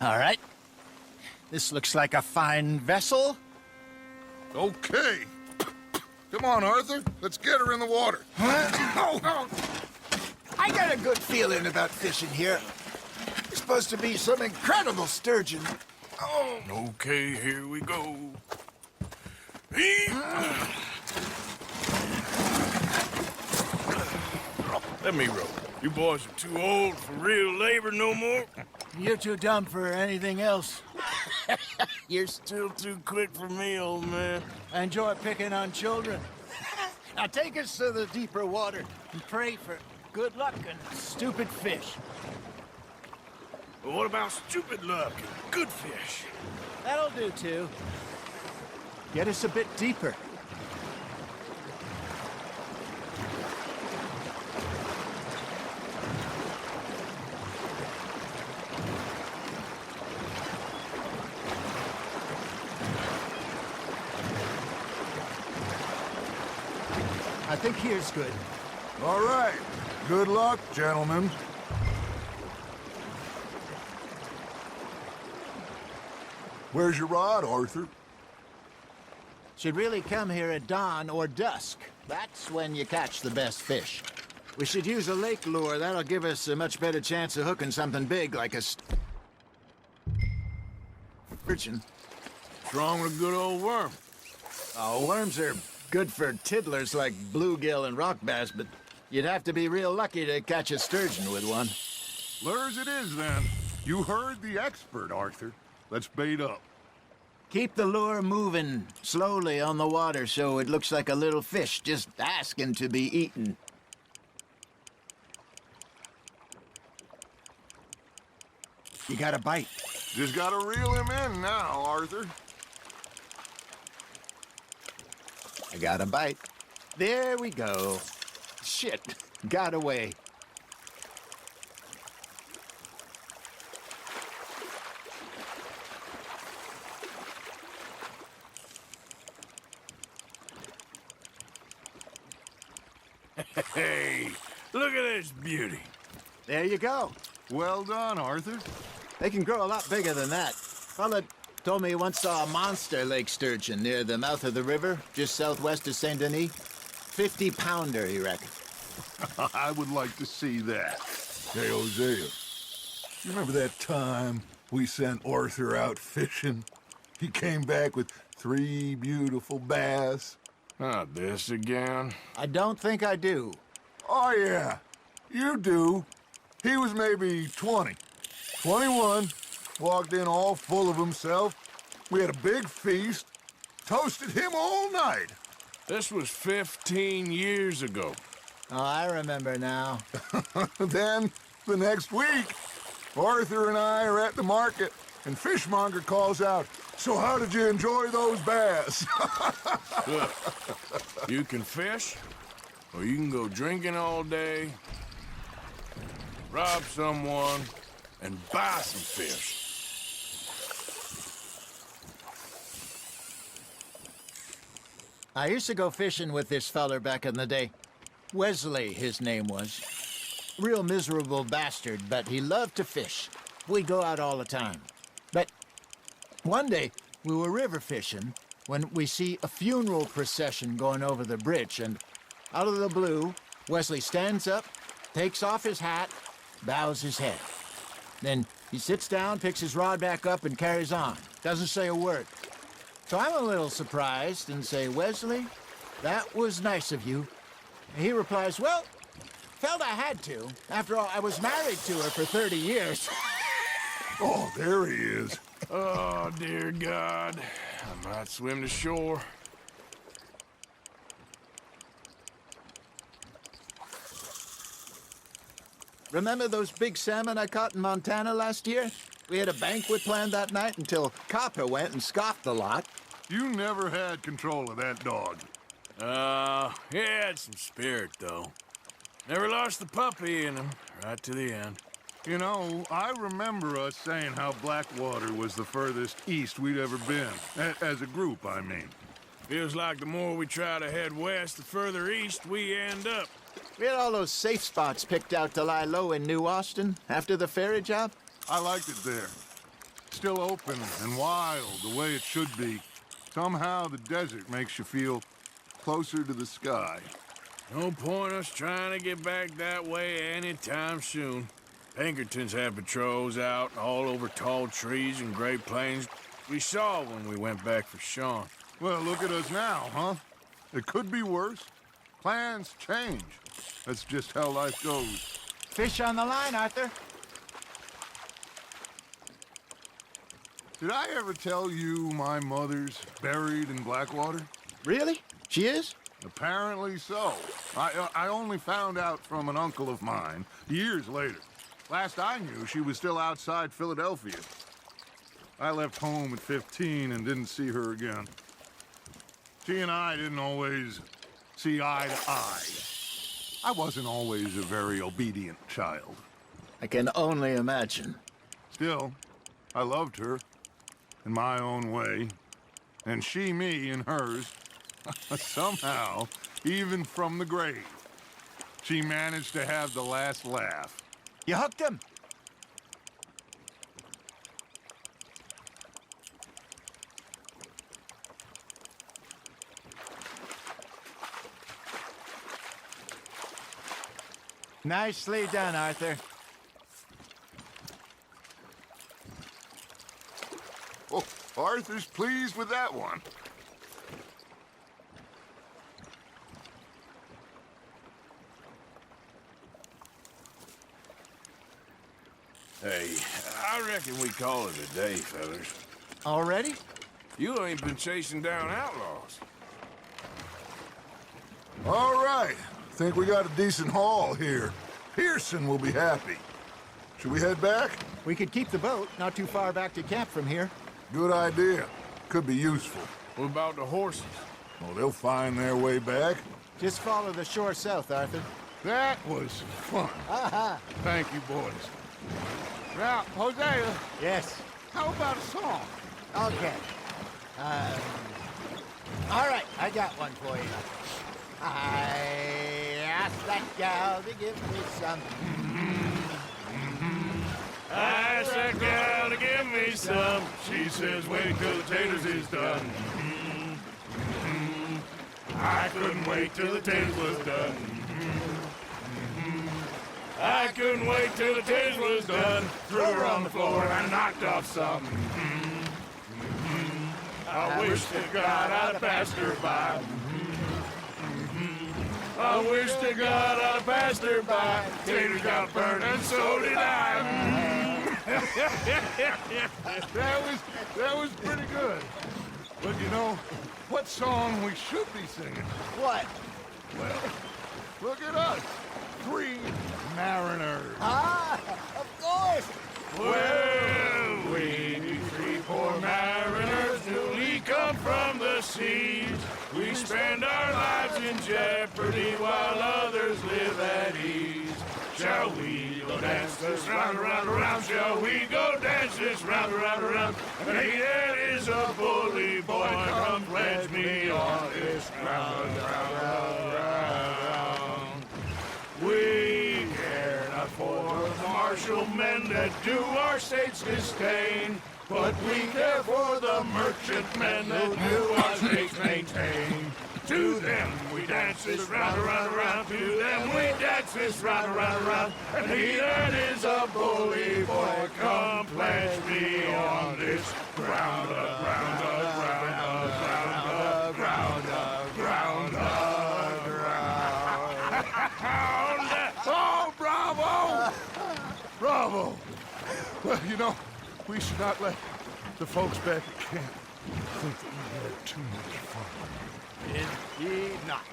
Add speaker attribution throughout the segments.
Speaker 1: All right. This looks like a fine vessel.
Speaker 2: Okay. Come on, Arthur. Let's get her in the water.
Speaker 1: Oh. I got a good feeling about fishing here. It's supposed to be some incredible sturgeon. Oh.
Speaker 3: Okay, here we go. Let me row. You boys are too old for real labor no more.
Speaker 1: You're too dumb for anything else.
Speaker 3: You're still too quick for me, old man.
Speaker 1: I enjoy picking on children. Now take us to the deeper water and pray for good luck and stupid fish.
Speaker 3: But what about stupid luck and good fish?
Speaker 1: That'll do, too. Get us a bit deeper. I think here's good.
Speaker 2: All right. Good luck, gentlemen. Where's your rod, Arthur?
Speaker 1: Should really come here at dawn or dusk. That's when you catch the best fish. We should use a lake lure. That'll give us a much better chance of hooking something big like a sturgeon.
Speaker 3: What's wrong with a good old worm?
Speaker 1: Oh, worms are good for tiddlers like bluegill and rock bass, but you'd have to be real lucky to catch a sturgeon with one.
Speaker 2: Lures it is, then. You heard the expert, Arthur. Let's bait up.
Speaker 1: Keep the lure moving slowly on the water so it looks like a little fish just asking to be eaten. You got a bite.
Speaker 2: Just gotta reel him in now, Arthur.
Speaker 1: I got a bite. There we go. Shit, got away.
Speaker 3: Hey, look at this beauty.
Speaker 1: There you go.
Speaker 2: Well done, Arthur.
Speaker 1: They can grow a lot bigger than that. Fella told me he once saw a monster lake sturgeon near the mouth of the river, just southwest of Saint Denis. 50-pounder, he reckoned.
Speaker 2: I would like to see that. Hey, Hosea, you remember that time we sent Arthur out fishing? He came back with 3 beautiful bass.
Speaker 3: Not this again.
Speaker 1: I don't think I do.
Speaker 2: Oh, yeah, you do. He was maybe 20, 21, walked in all full of himself. We had a big feast, toasted him all night.
Speaker 3: This was 15 years ago.
Speaker 1: Oh, I remember now.
Speaker 2: Then, the next week, Arthur and I are at the market, and Fishmonger calls out, "So how did you enjoy those bass?"
Speaker 3: Look, you can fish, or you can go drinking all day, rob someone, and buy some fish.
Speaker 1: I used to go fishing with this feller back in the day. Wesley, his name was. Real miserable bastard, but he loved to fish. We'd go out all the time. But one day, we were river fishing when we see a funeral procession going over the bridge, and out of the blue, Wesley stands up, takes off his hat, bows his head. Then he sits down, picks his rod back up, and carries on. Doesn't say a word. So I'm a little surprised and say, "Wesley, that was nice of you." And he replies, "Well, felt I had to. After all, I was married to her for 30 years.
Speaker 2: Oh, there he is.
Speaker 3: Oh, dear God. I might swim to shore.
Speaker 1: Remember those big salmon I caught in Montana last year? We had a banquet planned that night until Copper went and scoffed the lot.
Speaker 2: You never had control of that dog.
Speaker 3: He had some spirit, though. Never lost the puppy in him, right to the end.
Speaker 2: You know, I remember us saying how Blackwater was the furthest east we'd ever been. As a group, I mean.
Speaker 3: Feels like the more we try to head west, the further east we end up.
Speaker 1: We had all those safe spots picked out to lie low in New Austin after the ferry job.
Speaker 2: I liked it there. Still open and wild, the way it should be. Somehow the desert makes you feel closer to the sky.
Speaker 3: No point us trying to get back that way anytime soon. Pinkertons had patrols out all over tall trees and Great Plains. We saw when we went back for Sean.
Speaker 2: Well, look at us now, huh? It could be worse. Plans change. That's just how life goes.
Speaker 1: Fish on the line, Arthur.
Speaker 2: Did I ever tell you my mother's buried in Blackwater?
Speaker 1: Really? She is?
Speaker 2: Apparently so. I only found out from an uncle of mine years later. Last I knew, she was still outside Philadelphia. I left home at 15 and didn't see her again. She and I didn't always see eye to eye. I wasn't always a very obedient child.
Speaker 1: I can only imagine.
Speaker 2: Still, I loved her in my own way, and she me in hers. Somehow, even from the grave, she managed to have the last laugh.
Speaker 1: You hooked him? Nicely done, Arthur.
Speaker 2: Oh, Arthur's pleased with that one.
Speaker 3: Hey, I reckon we call it a day, fellas.
Speaker 1: Already?
Speaker 3: You ain't been chasing down outlaws.
Speaker 2: All right. Think we got a decent haul here. Pearson will be happy. Should we head back?
Speaker 1: We could keep the boat not too far back to camp from here.
Speaker 2: Good idea. Could be useful.
Speaker 3: What about the horses?
Speaker 2: Well, they'll find their way back.
Speaker 1: Just follow the shore south, Arthur.
Speaker 2: That was fun.
Speaker 1: Aha!
Speaker 2: Thank you, boys. Now, Hosea,
Speaker 1: Yes.
Speaker 2: how about a song?
Speaker 1: Okay. All right, I got one for you. I asked that gal to give me some.
Speaker 3: I asked that gal to give me some. She says, wait till the taters is done. I couldn't wait till the taters was done. I couldn't wait till the taters was done. Threw her on the floor and I knocked off some. I wish to God I'd passed her by. I wish to God I'd passed her by. Taters got burned and so did I.
Speaker 2: That was pretty good. But you know, what song we should be singing?
Speaker 1: What?
Speaker 2: Well, look at us. 3 mariners.
Speaker 1: Ah, of course.
Speaker 3: Well, we 3 poor mariners newly come from the seas. We spend our lives in jeopardy while others live at ease. Shall we go dance this round, around, around? Shall we go dance this round, around, around? And here is a bully boy, come pledge me on this ground, ground. We care not for the martial men that do our state's disdain, but we care for the merchantmen that do our state's maintain. To them we dance this round, around, around. To them we dance this round, around, around. And he that is a bully boy, come pledge me on this ground, ground, ground, ground, ground, ground, ground. Oh, bravo! Bravo! Well, you know, we should not let the folks back at camp think that we had too much fun.
Speaker 1: Indeed not.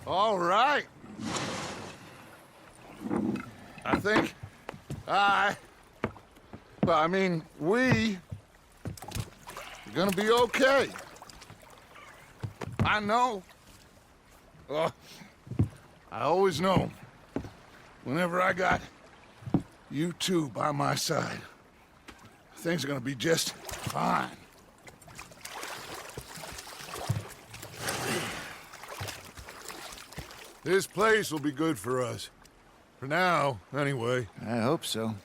Speaker 2: All right. I think we are gonna be okay. I know. I always know. Whenever I got you two by my side, Things are gonna be just fine. This place will be good for us. For now, anyway.
Speaker 1: I hope so.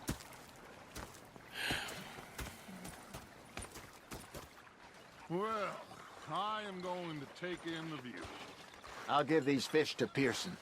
Speaker 2: Well, I am going to take in the view.
Speaker 1: I'll give these fish to Pearson.